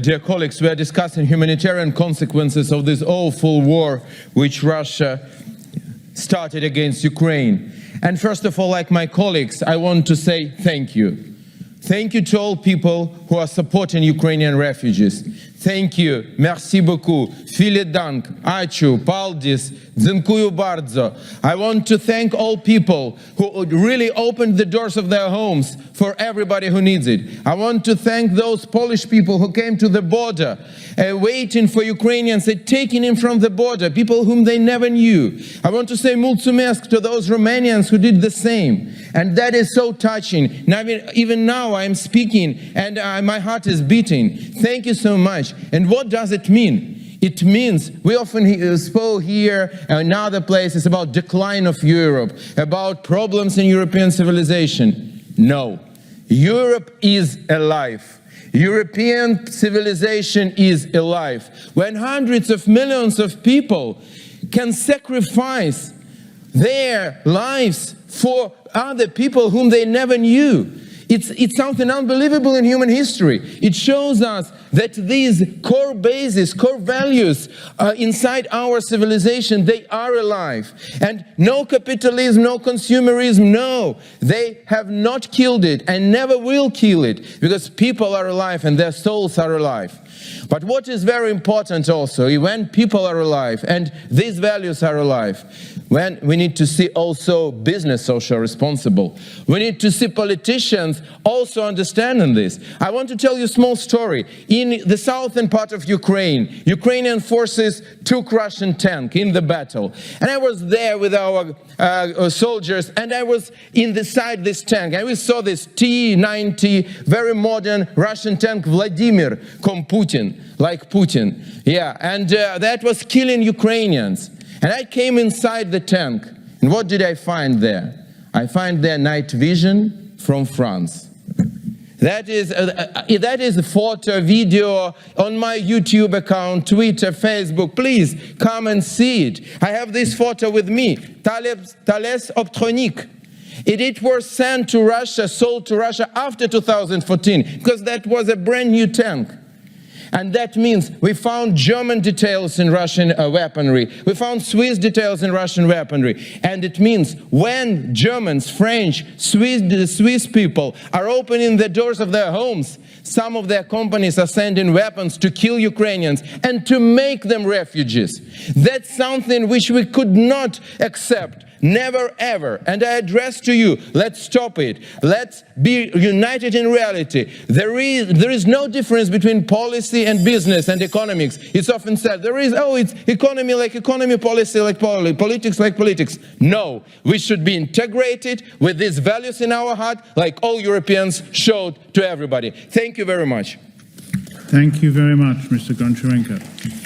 dear colleagues, we are discussing humanitarian consequences of this awful war which Russia started against Ukraine. And first of all, like my colleagues, I want to say thank you. Thank you to all people who are supporting Ukrainian refugees. Thank you, merci beaucoup, vielen Dank, ačiū, paldies, dziękuję bardzo. I want to thank all people who really opened the doors of their homes for everybody who needs it. I want to thank those Polish people who came to the border, waiting for Ukrainians and taking in from the border, people whom they never knew. I want to say mulțumesc to those Romanians who did the same. And that is so touching. Now, even now I'm speaking and my heart is beating. Thank you so much. And what does it mean? It means, we often spoke here and other places about decline of Europe, about problems in European civilization. No, Europe is alive. European civilization is alive. When hundreds of millions of people can sacrifice their lives for other people whom they never knew. It's something unbelievable in human history. It shows us that these core bases, core values inside our civilization, they are alive. And no capitalism, no consumerism, no. They have not killed it and never will kill it, because people are alive and their souls are alive. But what is very important also, when people are alive and these values are alive, when we need to see also business social responsible. We need to see politicians also understanding this. I want to tell you a small story. In the southern part of Ukraine, Ukrainian forces took Russian tank in the battle. And I was there with our soldiers, and I was inside this tank. And we saw this T-90, very modern Russian tank, Vladimir, Putin, like Putin. Yeah, and that was killing Ukrainians. And I came inside the tank, and what did I find there? I find there night vision from France. That is a photo, video on my YouTube account, Twitter, Facebook. Please come and see it. I have this photo with me, Thales Optronic. It was sent to Russia, sold to Russia after 2014, because that was a brand new tank. And that means we found German details in Russian weaponry. We found Swiss details in Russian weaponry. And it means when Germans, French, Swiss people are opening the doors of their homes, some of their companies are sending weapons to kill Ukrainians and to make them refugees. That's something which we could not accept. Never ever. And I address to you, let's stop it. Let's be united in reality. There is no difference between policy and business and economics. It's often said, it's economy like economy, policy like politics like politics. No, we should be integrated with these values in our heart, like all Europeans showed to everybody. Thank you very much. Thank you very much, Mr. Goncharenko.